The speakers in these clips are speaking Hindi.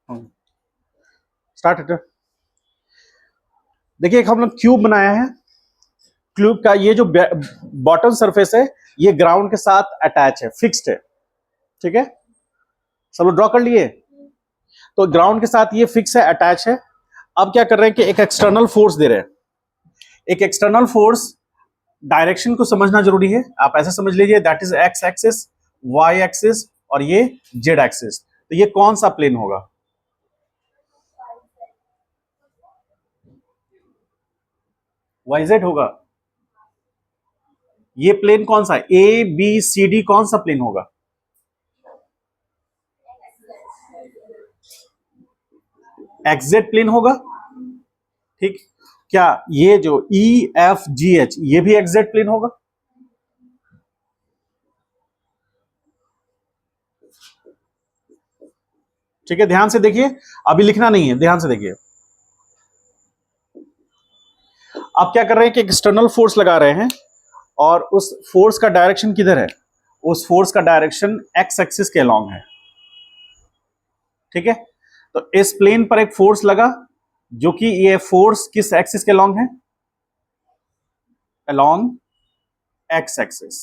Start it. देखिए एक हम लोग क्यूब बनाया है। क्यूब का ये जो बॉटम सरफेस है ये ग्राउंड के साथ अटैच है, फिक्स्ड है। ठीक है, सब लोग ड्रॉ कर लिए। तो ग्राउंड के साथ ये फिक्स है, अटैच है। अब क्या कर रहे हैं कि एक एक्सटर्नल फोर्स दे रहे हैं। एक एक्सटर्नल फोर्स, डायरेक्शन को समझना जरूरी है। आप ऐसे समझ लीजिए that is X axis, Y axis और ये जेड एक्सिस। तो ये कौन सा प्लेन होगा? वाईजेड होगा। ये प्लेन कौन सा? ए बी सी डी कौन सा प्लेन होगा? एक्सजेड प्लेन होगा। ठीक, क्या ये जो ई एफ जी एच ये भी एक्सजेड प्लेन होगा? ठीक है, ध्यान से देखिए, अभी लिखना नहीं है, ध्यान से देखिए। आप क्या कर रहे हैं कि एक्सटर्नल फोर्स लगा रहे हैं और उस फोर्स का डायरेक्शन किधर है? उस फोर्स का डायरेक्शन एक्स एक्सिस के अलोंग है। ठीक है, तो इस प्लेन पर एक फोर्स लगा, जो कि ये फोर्स किस एक्सिस के अलोंग है? Along x axis.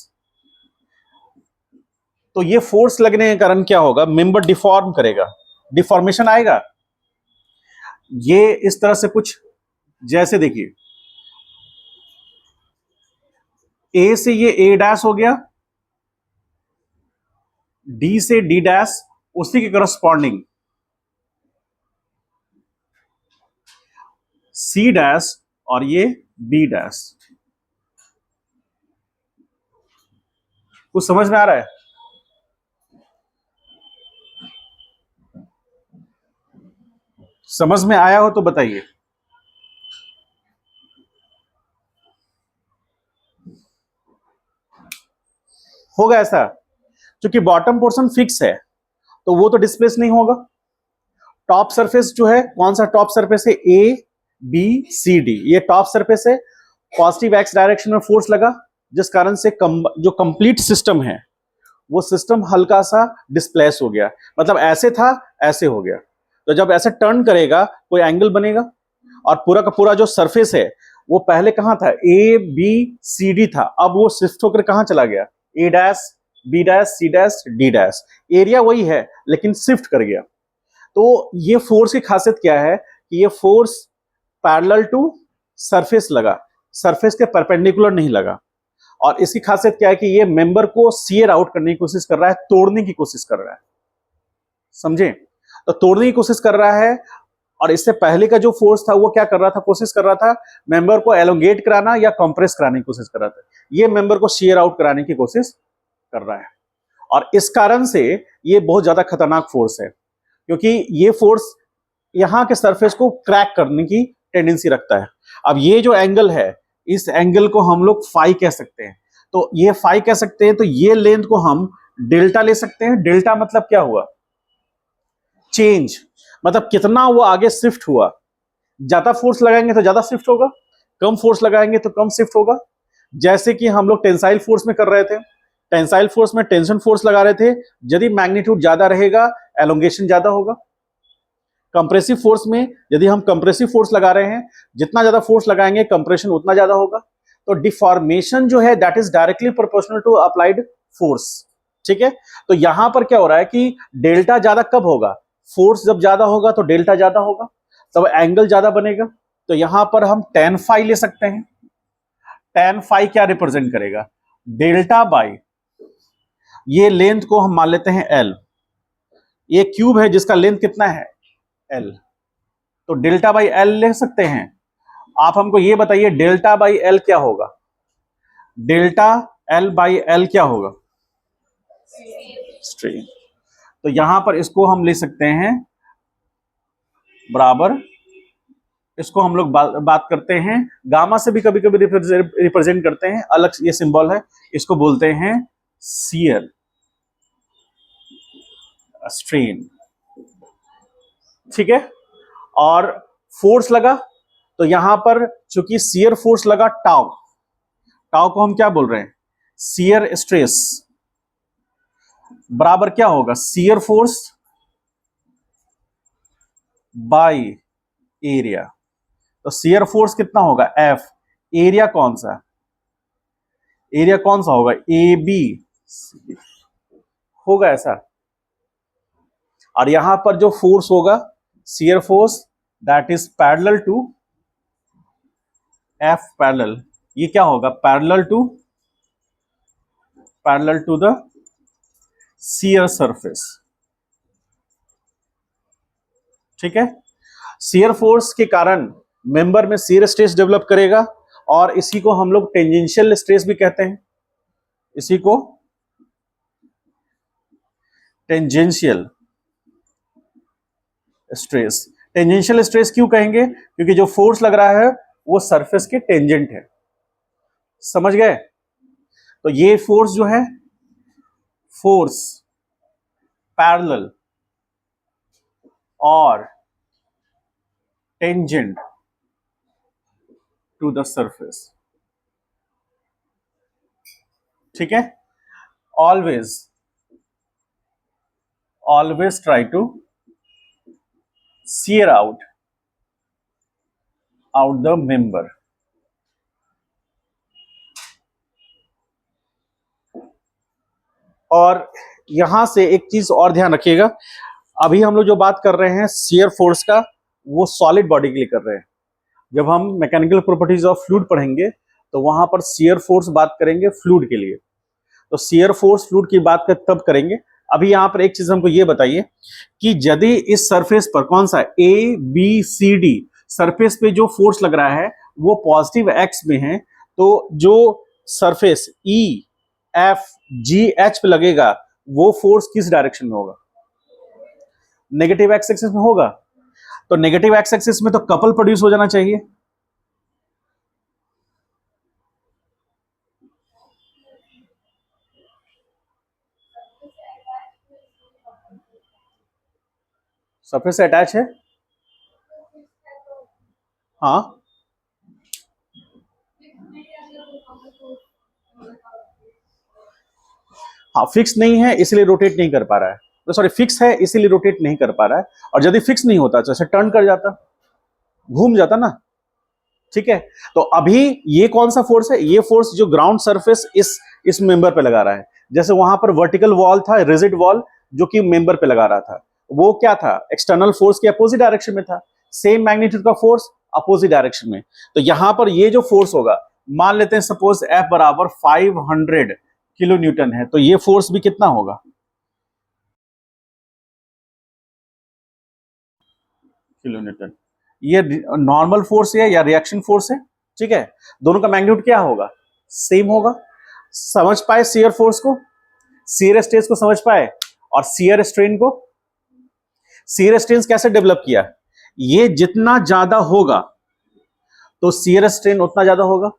तो ये फोर्स लगने के कारण क्या होगा? मेंबर डिफॉर्म करेगा, डिफॉर्मेशन आएगा। ये इस तरह से कुछ, जैसे देखिए ए से ये ए डैश हो गया, डी से डी डैश, उसी के करस्पॉन्डिंग सी डैश और ये बी डैश। कुछ समझ में आ रहा है? समझ में आया हो तो बताइए। होगा ऐसा, क्योंकि बॉटम पोर्शन फिक्स है तो वो तो डिस्प्लेस नहीं होगा। टॉप सरफेस जो है, कौन सा टॉप सरफेस है? ए बी सी डी, ये टॉप सरफेस है। पॉजिटिव एक्स डायरेक्शन में फोर्स लगा, जिस कारण से जो कंप्लीट सिस्टम है वो सिस्टम हल्का सा डिस्प्लेस हो गया। मतलब ऐसे था, ऐसे हो गया। तो जब ऐसे टर्न करेगा कोई एंगल बनेगा। और पूरा का पूरा जो सरफेस है वो पहले कहां था? ए बी सी डी था, अब वो शिफ्ट होकर कहां चला गया? A dash B dash C dash D dash. Area वही है लेकिन शिफ्ट कर गया। तो ये फोर्स की खासियत क्या है कि ये फोर्स पैरेलल टू सरफेस लगा, सरफेस के परपेंडिकुलर नहीं लगा। और इसकी खासियत क्या है कि ये मेंबर को सीयर आउट करने की कोशिश कर रहा है, तोड़ने की कोशिश कर रहा है। समझे? तो तोड़ने की कोशिश कर रहा है। और इससे पहले का जो फोर्स था वो क्या कर रहा था? कोशिश कर रहा था मेंबर को एलोंगेट कराना या कंप्रेस कराने की कोशिश कर रहा था। ये मेंबर को शेयर आउट कराने की कोशिश कर रहा है। और इस कारण से ये बहुत ज्यादा खतरनाक फोर्स है, क्योंकि ये फोर्स यहां के सरफेस को क्रैक करने की टेंडेंसी रखता है। अब ये जो एंगल है, इस एंगल को हम लोग फाई कह सकते हैं। तो ये फाई कह सकते हैं, तो ये लेंथ को हम डेल्टा ले सकते हैं। डेल्टा मतलब क्या हुआ? चेंज, मतलब कितना वो आगे शिफ्ट हुआ। ज्यादा फोर्स लगाएंगे तो ज्यादा शिफ्ट होगा, कम फोर्स लगाएंगे तो कम शिफ्ट होगा। जैसे कि हम लोग टेंसाइल फोर्स में कर रहे थे। टेंसाइल फोर्स में टेंशन फोर्स लगा रहे थे, यदि मैग्नीट्यूड ज्यादा रहेगा एलोंगेशन ज्यादा होगा। कंप्रेसिव फोर्स में यदि हम कंप्रेसिव फोर्स लगा रहे हैं, जितना ज्यादा फोर्स लगाएंगे कंप्रेशन उतना ज्यादा होगा। तो डिफॉर्मेशन जो है that is directly proportional to applied force. ठीक है, तो यहां पर क्या हो रहा है कि डेल्टा ज्यादा कब होगा? फोर्स जब ज्यादा होगा तो डेल्टा ज्यादा होगा, तब एंगल ज्यादा बनेगा। तो यहां पर हम tan फाई ले सकते हैं। tan फाई क्या रिप्रेजेंट करेगा? डेल्टा बाई, ये लेंथ को हम मान लेते हैं L। ये क्यूब है जिसका लेंथ कितना है? L। तो डेल्टा बाई L ले सकते हैं। आप हमको ये बताइए डेल्टा बाई L क्या होगा? डेल्टा L बाई L क्या होगा? स्ट्रेन। तो यहां पर इसको हम ले सकते हैं बराबर, इसको हम लोग बात करते हैं गामा से भी कभी कभी रिप्रेजेंट करते हैं, अलग ये सिंबल है, इसको बोलते हैं शियर स्ट्रेन। ठीक है, और फोर्स लगा तो यहां पर चूंकि शियर फोर्स लगा टाउ, टाउ को हम क्या बोल रहे हैं? शियर स्ट्रेस बराबर क्या होगा? Shear force by area. तो शियर फोर्स कितना होगा, एफ। एरिया कौन सा, एरिया कौन सा होगा, ए बी होगा ऐसा। और यहां पर जो फोर्स होगा shear force, that is parallel to F parallel, ये क्या होगा, parallel to the shear surface. ठीक है, शियर फोर्स के कारण मेंबर में शियर स्ट्रेस डेवलप करेगा, और इसी को हम लोग टेंजेंशियल स्ट्रेस भी कहते हैं, इसी को टेंजेंशियल स्ट्रेस। टेंजेंशियल स्ट्रेस क्यों कहेंगे, क्योंकि जो फोर्स लग रहा है वो सरफेस के टेंजेंट है। समझ गए, तो ये फोर्स जो है, फोर्स पैरेलल और टेंजेंट टू द सरफेस। ठीक है, always try to shear out the member। और यहां से एक चीज और ध्यान रखिएगा, अभी हम लोग जो बात कर रहे हैं शियर फोर्स का, वो सॉलिड बॉडी के लिए कर रहे हैं। जब हम मैकेनिकल प्रॉपर्टीज ऑफ फ्लूइड पढ़ेंगे तो वहां पर शियर फोर्स बात करेंगे फ्लूइड के लिए। तो शियर फोर्स फ्लूइड की बात तब करेंगे। अभी यहां पर एक चीज हमको ये बताइए कि यदि इस सरफेस पर कौन सा A B C D surface पे जो फोर्स लग रहा है वो पॉजिटिव एक्स में है, तो जो surface E F G H पे लगेगा वो फोर्स किस डायरेक्शन में होगा, नेगेटिव एक्स एक्सिस में होगा। तो नेगेटिव एक्स एक्सिस में तो कपल प्रोड्यूस हो जाना चाहिए। सरफेस से अटैच है, हाँ हाँ, फिक्स नहीं है इसलिए रोटेट नहीं कर पा रहा है, तो सॉरी फिक्स है इसीलिए रोटेट नहीं कर पा रहा है। और यदि फिक्स नहीं होता तो ऐसे टर्न कर जाता, घूम जाता ना। ठीक है, तो अभी ये कौन सा फोर्स है, ये फोर्स जो ग्राउंड सरफेस इस मेंबर पे लगा रहा है। जैसे वहां पर वर्टिकल वॉल था, रिजिड वॉल, जो कि मेंबर पे लगा रहा था, वो क्या था, एक्सटर्नल फोर्स के अपोजिट डायरेक्शन में था। सेम मैग्नीट्यूड का फोर्स अपोजिट डायरेक्शन में। तो यहां पर ये जो फोर्स होगा, मान लेते हैं सपोज एफ बराबर 500 किलो न्यूटन है, तो ये फोर्स भी कितना होगा, किलो न्यूटन। ये नॉर्मल फोर्स है या रिएक्शन फोर्स है, ठीक है, दोनों का मैग्नीट्यूड क्या होगा, सेम होगा। समझ पाए शियर फोर्स को, शियर स्ट्रेस को समझ पाए, और शियर स्ट्रेन को। शियर स्ट्रेन कैसे डेवलप किया, ये जितना ज्यादा होगा तो शियर स्ट्रेन उतना ज्यादा होगा।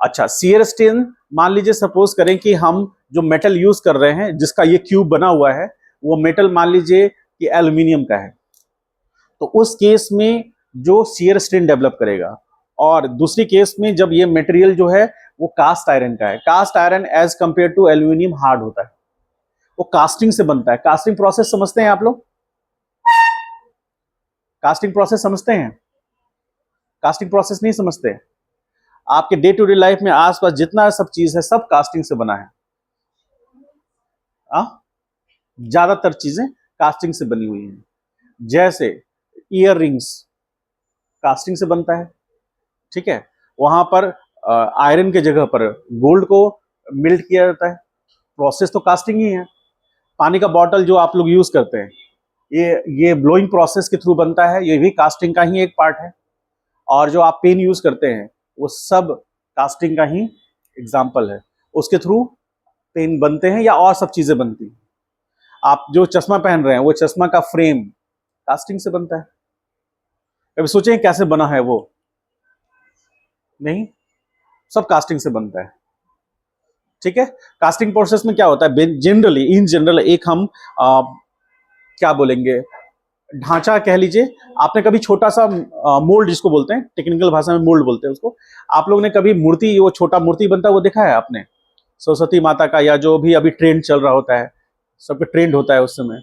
अच्छा, शियर स्ट्रेन मान लीजिए सपोज करें कि हम जो मेटल यूज कर रहे हैं जिसका ये क्यूब बना हुआ है, वो मेटल मान लीजिए कि एल्यूमिनियम का है, तो उस केस में जो शियर स्ट्रेन डेवलप करेगा। और दूसरी केस में जब ये मटेरियल जो है वो कास्ट आयरन का है, cast iron as compared to aluminium hard होता है, वो कास्टिंग से बनता है। कास्टिंग प्रोसेस समझते हैं आप लोग, कास्टिंग प्रोसेस समझते हैं, कास्टिंग प्रोसेस नहीं समझते। आपके डे टू डे लाइफ में आसपास जितना सब चीज है सब कास्टिंग से बना है। ज्यादातर चीजें कास्टिंग से बनी हुई हैं। जैसे ईयर रिंग्स कास्टिंग से बनता है, ठीक है, वहां पर आयरन के जगह पर गोल्ड को मिल्ट किया जाता है, प्रोसेस तो कास्टिंग ही है। पानी का बॉटल जो आप लोग यूज करते हैं, ये ब्लोइंग प्रोसेस के थ्रू बनता है, ये भी कास्टिंग का ही एक पार्ट है। और जो आप पेन यूज करते हैं वो सब कास्टिंग का ही एग्जाम्पल है, उसके थ्रू पेन बनते हैं या और सब चीजें बनती हैं। आप जो चश्मा पहन रहे हैं वो चश्मा का फ्रेम कास्टिंग से बनता है। कभी सोचे कैसे बना है वो, नहीं, सब कास्टिंग से बनता है। ठीक है, कास्टिंग प्रोसेस में क्या होता है, जनरली इन जनरल एक हम क्या बोलेंगे, ढांचा कह लीजिए। आपने कभी छोटा सा मोल्ड जिसको बोलते हैं, टेक्निकल भाषा में मोल्ड बोलते हैं उसको, आप लोग ने कभी मूर्ति, वो छोटा मूर्ति बनता है वो देखा है आपने, सरस्वती माता का, या जो भी अभी ट्रेंड चल रहा होता है, सबके ट्रेंड होता है उस समय,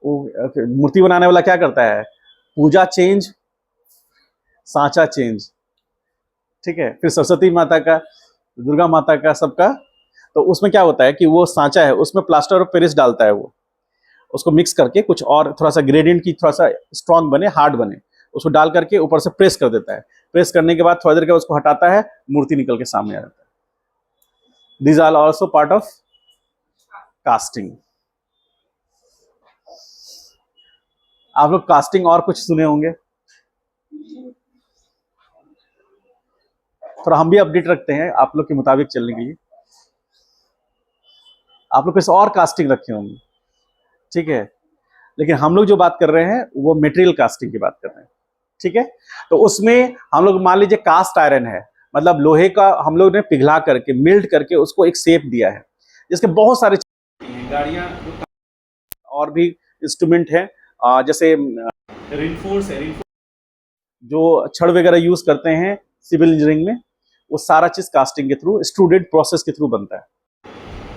वो मूर्ति बनाने वाला क्या करता है, पूजा चेंज, सांचा चेंज, ठीक है। फिर सरस्वती माता का, दुर्गा माता का, सबका, तो उसमें क्या होता है कि वो सांचा है, उसमें प्लास्टर ऑफ पेरिस डालता है, वो उसको मिक्स करके कुछ और थोड़ा सा ग्रेडियंट की थोड़ा सा स्ट्रांग बने, हार्ड बने, उसको डाल करके ऊपर से प्रेस कर देता है। प्रेस करने के बाद थोड़ी देर के बाद उसको हटाता है, मूर्ति निकल के सामने आ जाता है। This are also part of casting. आप लोग कास्टिंग और कुछ सुने होंगे, थोड़ा हम भी अपडेट रखते हैं आप लोग के मुताबिक चलने के लिए। आप लोग किसी और कास्टिंग रखे होंगे, ठीक है, लेकिन हम लोग जो बात कर रहे हैं वो मटेरियल कास्टिंग की बात कर रहे हैं, ठीक है। तो उसमें हम लोग मान लीजिए कास्ट आयरन है, मतलब लोहे का हम लोग ने पिघला करके, मिल्ट करके उसको एक शेप दिया है, जिसके बहुत सारे गाड़ियां और भी इंस्ट्रूमेंट है, जैसे रिनफोर्स है, जो छड़ वगैरह यूज करते हैं सिविल इंजीनियरिंग में, वो सारा चीज कास्टिंग के थ्रू, स्टूडेंट प्रोसेस के थ्रू बनता है।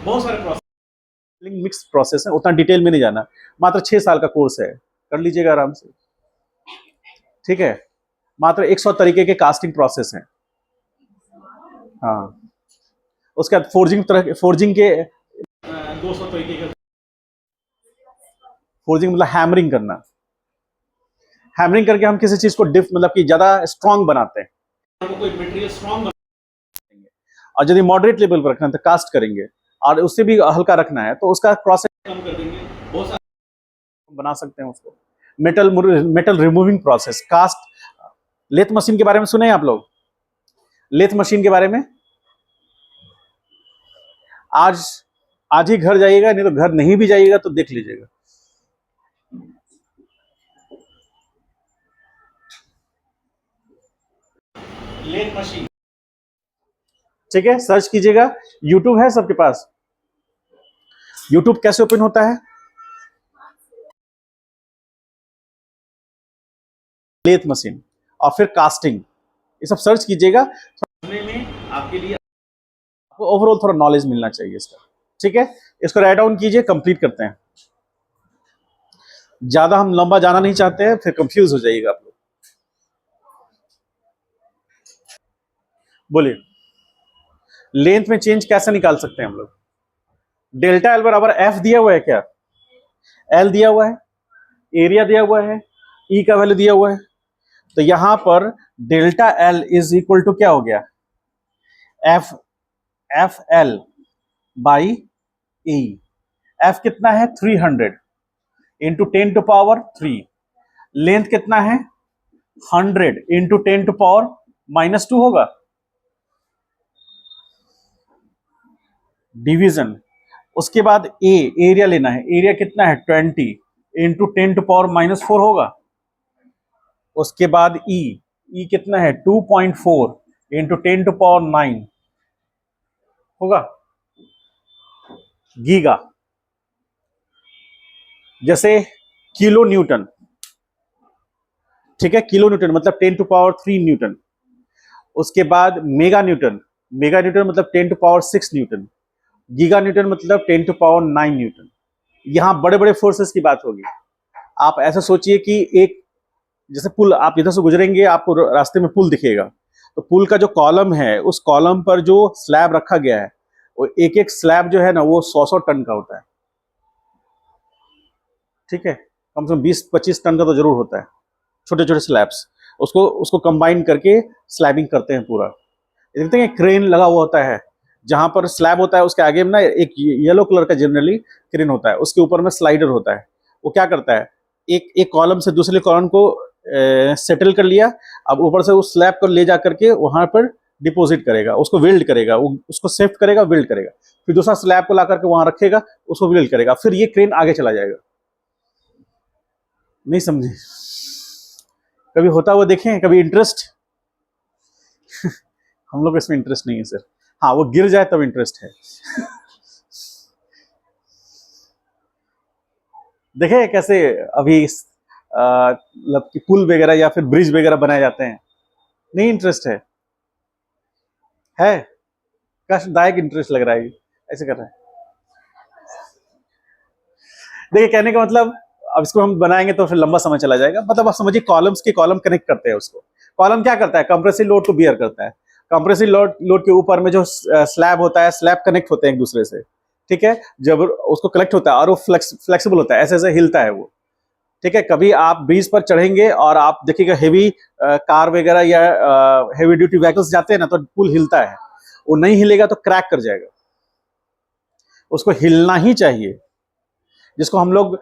बहुत सारे प्रोसेस, मिक्स प्रोसेस है, उतना डिटेल में नहीं जाना, मात्र 6 साल का कोर्स है, कर लीजिएगा आराम से, ठीक है। मात्र 100 तरीके के कास्टिंग प्रोसेस हैं। हाँ, उसके बाद फोर्जिंग के 200 तरीके के, फोर्जिंग मतलब हैमरिंग करना, हैमरिंग करके हम किसी चीज को डिफ मतलब कि ज्यादा स्ट्रांग बनाते हैं, कोई मटेरियल स्ट्रांग बनाएंगे, और यदि मॉडरेट लेवल पर रखना है तो कास्ट करेंगे, और उससे भी हल्का रखना है तो उसका प्रोसेस कम कर देंगे, बहुत सारे बना सकते हैं उसको। Metal removing process, cast. Lathe machine के बारे में सुने हैं आप लोग? लेथ मशीन के बारे में आज आज ही घर जाइएगा, नहीं तो घर नहीं भी जाइएगा तो देख लीजिएगा। लेथ मशीन, ठीक है, सर्च कीजिएगा, यूट्यूब है सबके पास। यूट्यूब कैसे ओपन होता है? लेथ मशीन और फिर कास्टिंग, ये सब सर्च कीजिएगा, समझने में आपके लिए, आपको ओवरऑल थोड़ा नॉलेज मिलना चाहिए इसका, ठीक है। इसको राइट डाउन कीजिए, कंप्लीट करते हैं। ज्यादा हम लंबा जाना नहीं चाहते हैं, फिर कंफ्यूज हो जाइएगा आप लोग। बोलिए, लेंथ में चेंज कैसे निकाल सकते हैं हम लोग? डेल्टा एल बराबर एफ दिया हुआ है क्या? एल दिया हुआ है, एरिया दिया हुआ है, ई का वैल्यू दिया हुआ है, तो यहां पर delta L is equal to क्या हो गया? F F L by E. F कितना है? 300 इंटू 10⁻³ लेंथ कितना है? 100 इंटू 10⁻⁻² होगा, डिवीजन। उसके बाद ए, एरिया लेना है, एरिया कितना है? 20 इंटू 10⁻⁻4 होगा। उसके बाद ई, ई कितना है? 2.4 इंटू 10⁻9 होगा, गीगा। जैसे किलो न्यूटन, ठीक है, किलो न्यूटन मतलब 10⁻³ न्यूटन। उसके बाद मेगा न्यूटन, मेगा न्यूटन मतलब 10⁻6 न्यूटन। गीगा न्यूटन मतलब 10⁻9 न्यूटन। यहां बड़े बड़े फोर्सेस की बात होगी। आप ऐसा सोचिए कि एक, जैसे पुल, आप इधर से गुजरेंगे, आपको रास्ते में पुल दिखेगा, तो पुल का जो कॉलम है, उस कॉलम पर जो स्लैब रखा गया है, वो एक एक स्लैब जो है ना, वो 100-100 टन का होता है, ठीक है, कम से कम 20-25 टन का तो जरूर होता है, छोटे छोटे स्लैब्स। उसको उसको कंबाइन करके स्लैबिंग करते हैं पूरा। देखते हैं क्रेन लगा हुआ होता है, जहां पर स्लैब होता है उसके आगे में ना एक येलो कलर का जनरली क्रेन होता है, उसके ऊपर में स्लाइडर होता है। वो क्या करता है, एक एक कॉलम से दूसरे कॉलम को सेटल कर लिया, अब ऊपर से उस स्लैब को ले जा करके वहां पर डिपॉजिट करेगा, उसको वेल्ड करेगा, उसको शिफ्ट करेगा, वेल्ड करेगा, फिर दूसरा स्लैब को ला करके वहां रखेगा, उसको वेल्ड करेगा, फिर ये क्रेन आगे चला जाएगा। नहीं समझे? कभी होता हुआ देखें? कभी इंटरेस्ट? हम लोग इसमें इंटरेस्ट नहीं है सर। हाँ, वो गिर जाए तब इंटरेस्ट है। देखे कैसे अभी मतलब कि पुल वगैरह या फिर ब्रिज वगैरह बनाए जाते हैं, नहीं इंटरेस्ट है कष्टदायक इंटरेस्ट लग रहा है, ऐसे कर रहा है। देखिए, कहने का मतलब अब इसको हम बनाएंगे तो फिर लंबा समय चला जाएगा। मतलब आप समझिए कॉलम्स के कॉलम कनेक्ट करते हैं उसको। कॉलम क्या करता है? कंप्रेसिव लोड को बियर करता है। कंप्रेसिव लोड के ऊपर में जो स्लैब होता है, स्लैब कनेक्ट होते हैं एक दूसरे से, ठीक है। जब उसको कलेक्ट होता है और वो फ्लेक्सिबल होता है, ऐसे ऐसे हिलता है वो, ठीक है। कभी आप ब्रिज पर चढ़ेंगे और आप देखिएगा हेवी कार वगैरह या हेवी ड्यूटी व्हीकल्स जाते हैं ना, तो पुल हिलता है। वो नहीं हिलेगा तो क्रैक कर जाएगा। उसको हिलना ही चाहिए, जिसको हम लोग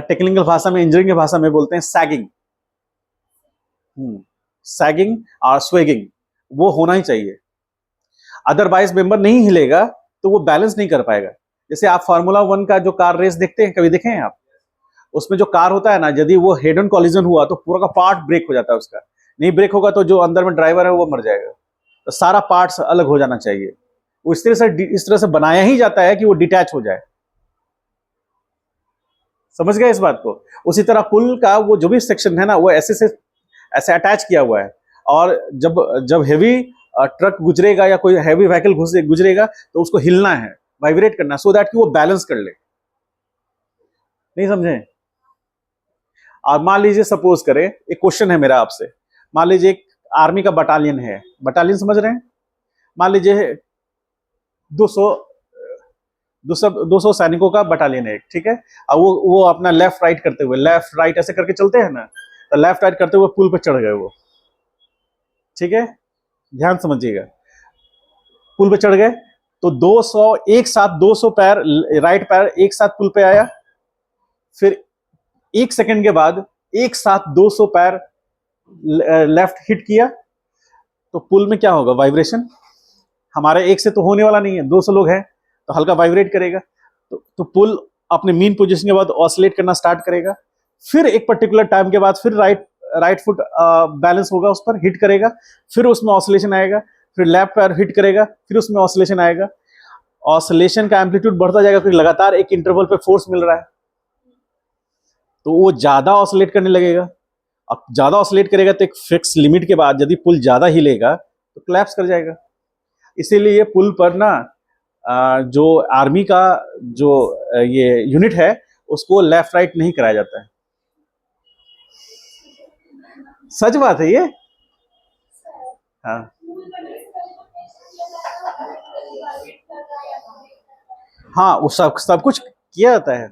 टेक्निकल भाषा में, इंजीनियरिंग की भाषा में बोलते हैं सैगिंग। सैगिंग और स्वेगिंग वो होना ही चाहिए। अदरवाइज मेंबर नहीं हिलेगा तो वो बैलेंस नहीं कर पाएगा। जैसे आप फार्मूला 1 का जो कार रेस देखते हैं, कभी देखे हैं आप? उसमें जो कार होता है ना, यदि वो हेड ऑन कॉलिजन हुआ तो पूरा का पार्ट ब्रेक हो जाता है उसका। नहीं ब्रेक होगा तो जो अंदर में ड्राइवर है वो मर जाएगा। तो सारा पार्ट्स अलग हो जाना चाहिए। वो इस तरह से बनाया ही जाता है कि वो डिटैच हो जाए। समझ गए इस बात को? उसी तरह पुल का वो जो भी सेक्शन है ना, वो ऐसे अटैच किया हुआ है। और जब जब हेवी ट्रक गुजरेगा या कोई हैवी व्हीकल गुजरेगा तो उसको हिलना है, वाइब्रेट करना, सो दैट कि वो बैलेंस कर ले। नहीं समझे? और मान लीजिए सपोज करें, एक क्वेश्चन है मेरा आपसे। मान लीजिए एक आर्मी का बटालियन है, बटालियन समझ रहे हैं? मान लीजिए 200 200 सैनिकों का बटालियन है, ठीक है। अब वो अपना लेफ्ट राइट करते हुए, लेफ्ट राइट ऐसे करके चलते हैं ना, तो लेफ्ट राइट करते हुए पुल पे चढ़ गए वो, ठीक है। ध्यान समझिएगा, पुल पे चढ़ गए तो 200 एक साथ 200 पैर, राइट पैर एक साथ पुल पे आया। फिर 1 सेकंड के बाद एक साथ 200 पैर लेफ्ट हिट किया, तो पुल में क्या होगा? वाइब्रेशन। हमारे एक से तो होने वाला नहीं है, 200 लोग हैं तो हल्का वाइब्रेट करेगा। तो पुल अपने मीन पोजीशन के बाद ऑसिलेट करना स्टार्ट करेगा। फिर एक पर्टिकुलर टाइम के बाद फिर राइट फुट बैलेंस होगा, उस पर हिट करेगा, फिर उसमें ऑसिलेशन आएगा। फिर लेफ्ट पैर हिट करेगा, फिर उसमें ऑसिलेशन आएगा। ऑसिलेशन का एम्पलीट्यूड बढ़ता जाएगा, फिर लगातार एक इंटरवल पे फोर्स मिल रहा है, तो वो ज्यादा ऑसिलेट करने लगेगा। अब ज्यादा ऑसिलेट करेगा तो एक फिक्स लिमिट के बाद यदि पुल ज्यादा हिलेगा तो क्लैप्स कर जाएगा। इसीलिए पुल पर ना जो आर्मी का जो ये यूनिट है, उसको लेफ्ट राइट नहीं कराया जाता है। सच बात है ये। हाँ हाँ, वो सब कुछ किया जाता है।